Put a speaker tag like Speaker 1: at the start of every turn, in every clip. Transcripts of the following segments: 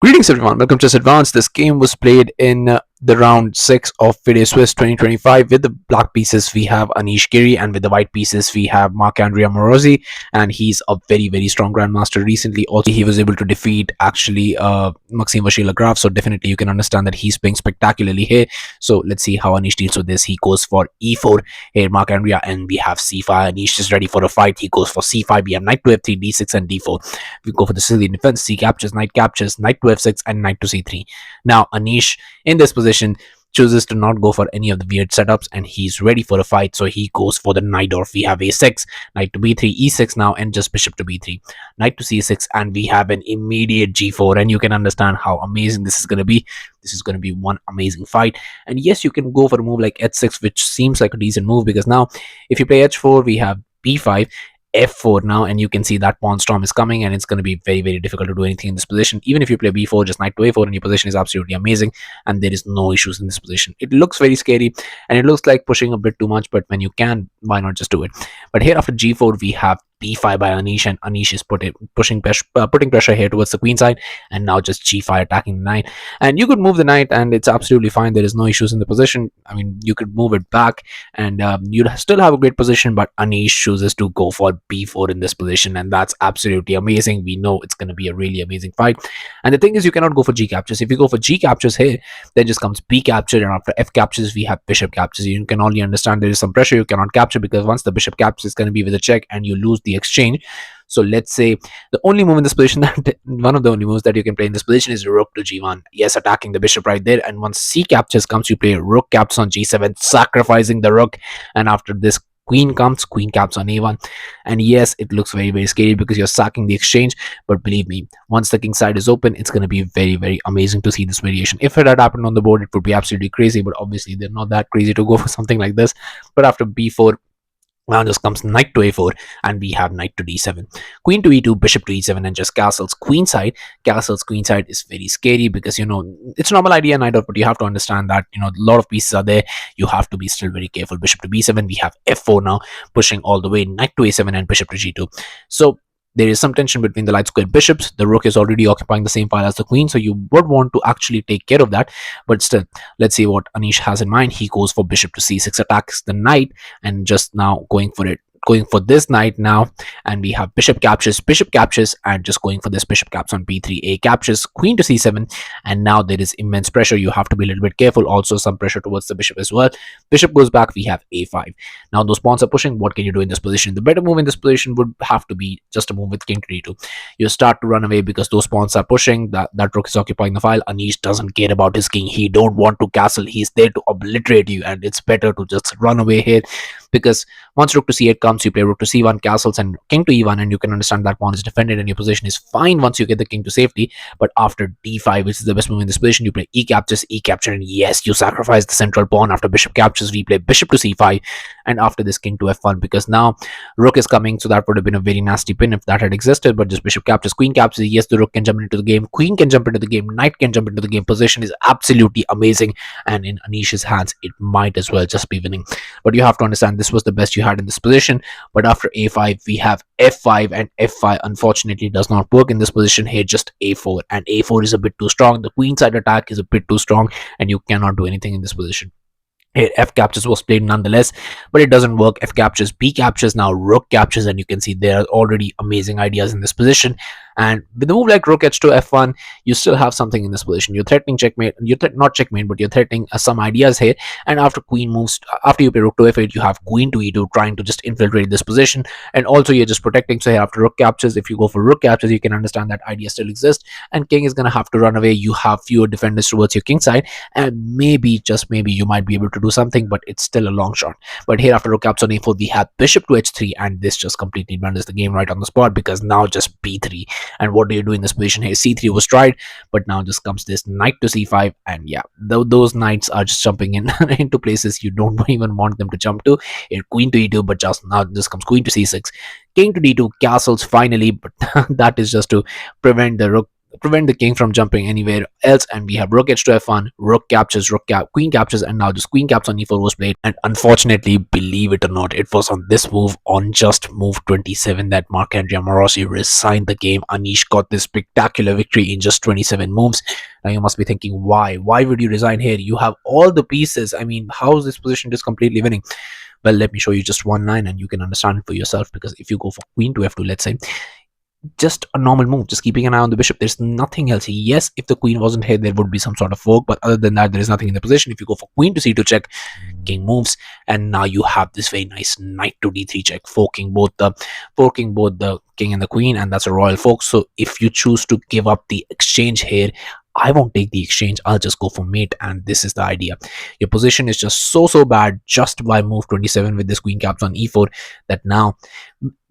Speaker 1: Greetings everyone, welcome to Chess Advanced. This game was played in the round 6 of FIDE Swiss 2025. With the black pieces we have Anish Giri, and with the white pieces we have Marc'Andria Maurizzi, and he's a very strong grandmaster. Recently also he was able to defeat actually Maxime Vachier-Lagrave, so definitely you can understand that he's playing spectacularly here. So let's see how Anish deals with this. He goes for e4 here, Marc'Andria, and we have c5. Anish is ready for a fight. He goes for c5. We have knight to f3, d6 and d4. We go for the Sicilian defense. C captures, knight to f6 and knight to c3. Now Anish in this position chooses to not go for any of the weird setups, and he's ready for a fight, so he goes for the knight. Or we have a6, knight to b3, e6 now, and just bishop to b3, knight to c6, and we have an immediate g4. And you can understand how amazing this is going to be. This is going to be one amazing fight. And yes, you can go for a move like h6, which seems like a decent move, because now if you play h4, we have b5, f4 now, and you can see that pawn storm is coming, and it's going to be very difficult to do anything in this position. Even if you play b4, just knight to a4, and your position is absolutely amazing, and there is no issues in this position. It looks very scary, and it looks like pushing a bit too much, but when you can, why not just do it? But here after g4 we have b5 by Anish, and Anish is putting pressure here towards the queen side, and now just g5 attacking the knight. And you could move the knight and it's absolutely fine. There is no issues in the position. I mean, you could move it back and you'd still have a great position, but Anish chooses to go for b4 in this position, and that's absolutely amazing. We know it's going to be a really amazing fight. And the thing is, you cannot go for g captures. If you go for g captures here, then just comes b capture, and after f captures we have bishop captures. You can only understand there is some pressure. You cannot capture, because once the bishop captures, it's going to be with a check and you lose the exchange. So let's say the only move in this position that one of the only moves that you can play in this position is rook to g1. Yes, attacking the bishop right there. And once c captures comes, you play rook captures on g7, sacrificing the rook. And after this, queen comes, queen caps on a1. And yes, it looks very scary because you're sacking the exchange, but believe me, once the king side is open, it's going to be very amazing to see this variation. If it had happened on the board, it would be absolutely crazy, but obviously they're not that crazy to go for something like this. But after b4, now just comes knight to a4, and we have knight to d7, queen to e2, bishop to e7, and just castles queenside. Castles queenside is very scary because, you know, it's a normal idea knight out, but you have to understand that, you know, a lot of pieces are there. You have to be still very careful. Bishop to b7, we have f4 now, pushing all the way, knight to a7 and bishop to g2. So there is some tension between the light square bishops. The rook is already occupying the same file as the queen, so you would want to actually take care of that. But still, let's see what Anish has in mind. He goes for bishop to c6, attacks the knight, and just now going for this knight now, and we have bishop captures, and just going for this bishop caps on b3, a captures, queen to c7, and now there is immense pressure. You have to be a little bit careful. Also some pressure towards the bishop as well. Bishop goes back, we have a5. Now those pawns are pushing. What can you do in this position? The better move in this position would have to be just a move with king to d2. You start to run away because those pawns are pushing. That rook is occupying the file. Anish doesn't care about his king. He don't want to castle. He's there to obliterate you, and it's better to just run away here, because once rook to c8 comes, you play rook to c1, castles, and king to e1, and you can understand that pawn is defended and your position is fine once you get the king to safety. But after d5, which is the best move in this position, you play e captures, and yes, you sacrifice the central pawn. After bishop captures, we play bishop to c5, and after this, king to f1, because now rook is coming, so that would have been a very nasty pin if that had existed. But just bishop captures, queen captures, yes, the rook can jump into the game, queen can jump into the game, knight can jump into the game. Position is absolutely amazing, and in Anish's hands, it might as well just be winning. But you have to understand, this was the best you had in this position. But after a5, we have f5, and f5 unfortunately does not work in this position here. Just a4, and a4 is a bit too strong. The queenside attack is a bit too strong, and you cannot do anything in this position. Here f captures was played nonetheless, but it doesn't work. F captures, b captures, now rook captures, and you can see there are already amazing ideas in this position. And with a move like rook h to f1, you still have something in this position. You're threatening checkmate. You're not checkmate, but you're threatening some ideas here. And after queen moves, after you play rook to f8, you have queen to e2, trying to just infiltrate this position. And also you're just protecting. So here after rook captures, if you go for rook captures, you can understand that idea still exists, and king is going to have to run away. You have fewer defenders towards your king side, and maybe, just maybe, you might be able to do something, but it's still a long shot. But here after rook caps on a4, we have bishop to h3, and this just completely blunders the game right on the spot, because now just b3. And what do you do in this position here? c3 was tried, but now just comes this knight to c5, and yeah, those knights are just jumping in into places you don't even want them to jump to. Here queen to e2, but just now this comes queen to c6, king to d2, castles finally, but that is just to prevent the rook prevent the king from jumping anywhere else, and we have rook h to f1, rook captures, queen captures, and now this queen caps on e4 was played. And unfortunately, believe it or not, it was on this move, on just move 27, that Marc'Andria Maurizzi resigned the game. Anish got this spectacular victory in just 27 moves. Now you must be thinking, why would you resign here? You have all the pieces. I mean, how is this position just completely winning? Well, let me show you just one line and you can understand it for yourself. Because if you go for queen to f2, let's say, just a normal move, just keeping an eye on the bishop, there's nothing else. Yes, if the queen wasn't here, there would be some sort of fork, but other than that, there is nothing in the position. If you go for queen to c2 check, king moves, and now you have this very nice knight to d3 check, forking both the king and the queen, and that's a royal fork. So if you choose to give up the exchange here, I won't take the exchange, I'll just go for mate. And this is the idea. Your position is just so bad just by move 27 with this queen caps on e4, that now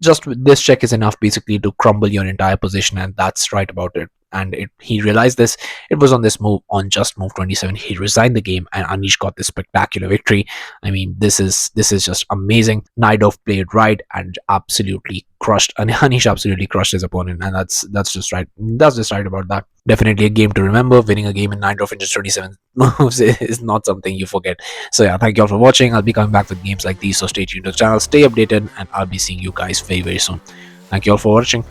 Speaker 1: just this check is enough basically to crumble your entire position. And that's right about it. And he realized this. It was on this move, on just move 27, he resigned the game, and Anish got this spectacular victory. I mean, this is just amazing. Naidov played right and absolutely crushed, and Anish absolutely crushed his opponent. And that's just right. That's just right about that. Definitely a game to remember. Winning a game in Naidov in just 27 moves is not something you forget. So yeah, thank you all for watching. I'll be coming back with games like these, so stay tuned to the channel, stay updated, and I'll be seeing you guys very soon. Thank you all for watching.